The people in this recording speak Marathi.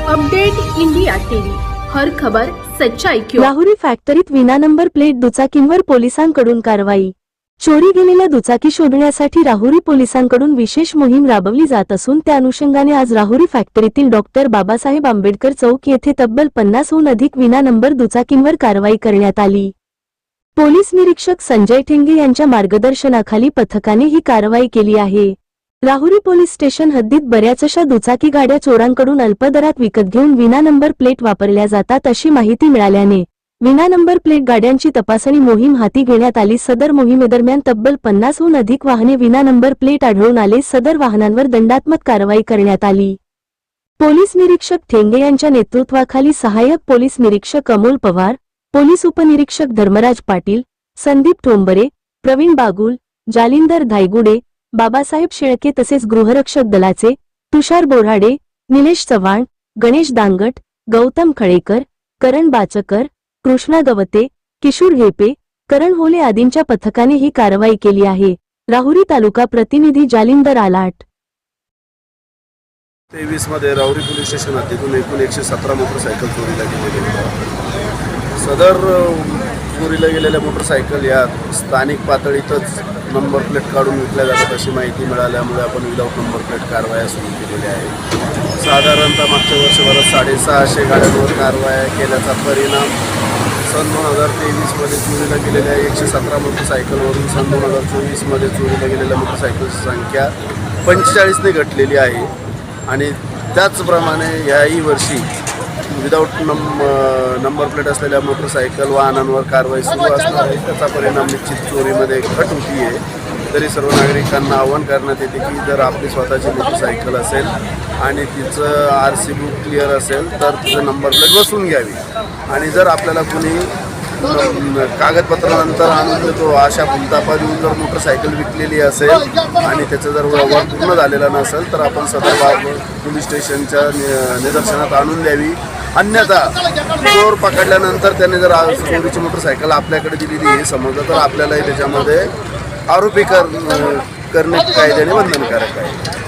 अपडेट इंडिया टीव्ही, हर खबर सच्चाई की ओर। राहुरी फॅक्टरीत विना नंबर प्लेट दुचाकींवर पोलिसांकडून कारवाई। चोरी गेलेल्या दुचाकी शोधण्यासाठी राहुरी पोलिसांकडून विशेष मोहीम राबवली जात असून त्या अनुषंगाने आज राहुरी फॅक्टरीतील डॉक्टर बाबासाहेब आंबेडकर चौक येथे तब्बल 50हून अधिक विना नंबर दुचाकींवर कारवाई करण्यात आली। पोलीस निरीक्षक संजय ठेंगे यांच्या मार्गदर्शनाखाली पथकाने ही कारवाई केली आहे। राहुरी पोलीस स्टेशन हद्दीत बऱ्याचशा दुचाकी गाड्या चोरांकडून अल्प दरात विकत घेऊन विना नंबर प्लेट वापरल्या जातात अशी माहिती मिळाल्याने विना नंबर प्लेट गाड्यांची तपासणी मोहीम हाती घेण्यात आली। सदर मोहिमेदरम्यान तब्बल 50हून अधिक वाहने विना नंबर प्लेट आढळून आले। सदर वाहनांवर दंडात्मक कारवाई करण्यात आली। पोलीस निरीक्षक ठेंगे यांच्या नेतृत्वाखाली सहाय्यक पोलीस निरीक्षक अमोल पवार, पोलीस उपनिरीक्षक धर्मराज पाटील, संदीप ठोंबरे, प्रवीण बागुल, जालिंदर धायगुडे, बाबासाहेब शेळके तसेच गृहरक्षक दलाचे तुषार बोराडे, निलेश चव्हाण, गणेश दांगट, गौतम खळेकर, करण बाचकर, कृष्णा गवते, किशोर हेपे, करण होले आदींच्या पथकाने ही कारवाई केली आहे। राहुरी तालुका प्रतिनिधी जालिंदर आलाट। 23 मध्ये राहुरी पोलीस स्टेशन हद्दीतून एकूण 117 मोटरसायकल चोरीला गेलेले होते। सदर चोरीला गेलेल्या मोटरसायकल या स्थानिक पातळीतच नंबर प्लेट काढून विकल्या जातात अशी माहिती मिळाल्यामुळे आपण विदाऊट नंबर प्लेट कारवाया सुरू केलेल्या आहेत। साधारणतः मागच्या वर्षभरात 650 गाड्यांवर कारवाया केल्याचा परिणाम सन 2023 मध्ये चोरीला गेलेल्या 117 मोटरसायकलवरून सन 2024 मध्ये चोरीला गेलेल्या मोटरसायकलची संख्या 45ने घटलेली आहे। आणि त्याचप्रमाणे याही वर्षी विदाऊट नंबर प्लेट असलेल्या मोटरसायकल वाहनांवर कारवाई सुरू असणार आहे। त्याचा परिणाम निश्चित चोरीमध्ये घट होती आहे। तरी सर्व नागरिकांना आवाहन करण्यात येते की जर आपली स्वतःची मोटरसायकल असेल आणि तिचं RC बुक क्लिअर असेल तर तिचं नंबर प्लेट बसवून घ्यावी। आणि जर आपल्याला कुणी कागदपत्रानंतर आणून देतो अशा भूलथापा देऊन जर मोटरसायकल विकलेली असेल आणि त्याचं जर व्यवहार पूर्ण झालेला नसेल तर आपण सदर बाब पोलीस स्टेशनच्या निदर्शनात आणून द्यावी। अन्यथा चोर पकडल्यानंतर त्याने जर चोरीची मोटरसायकल आपल्याकडे दिलेली हे समजलं तर आपल्यालाही त्याच्यामध्ये आरोपी करणे कायद्याने बंधनकारक आहे।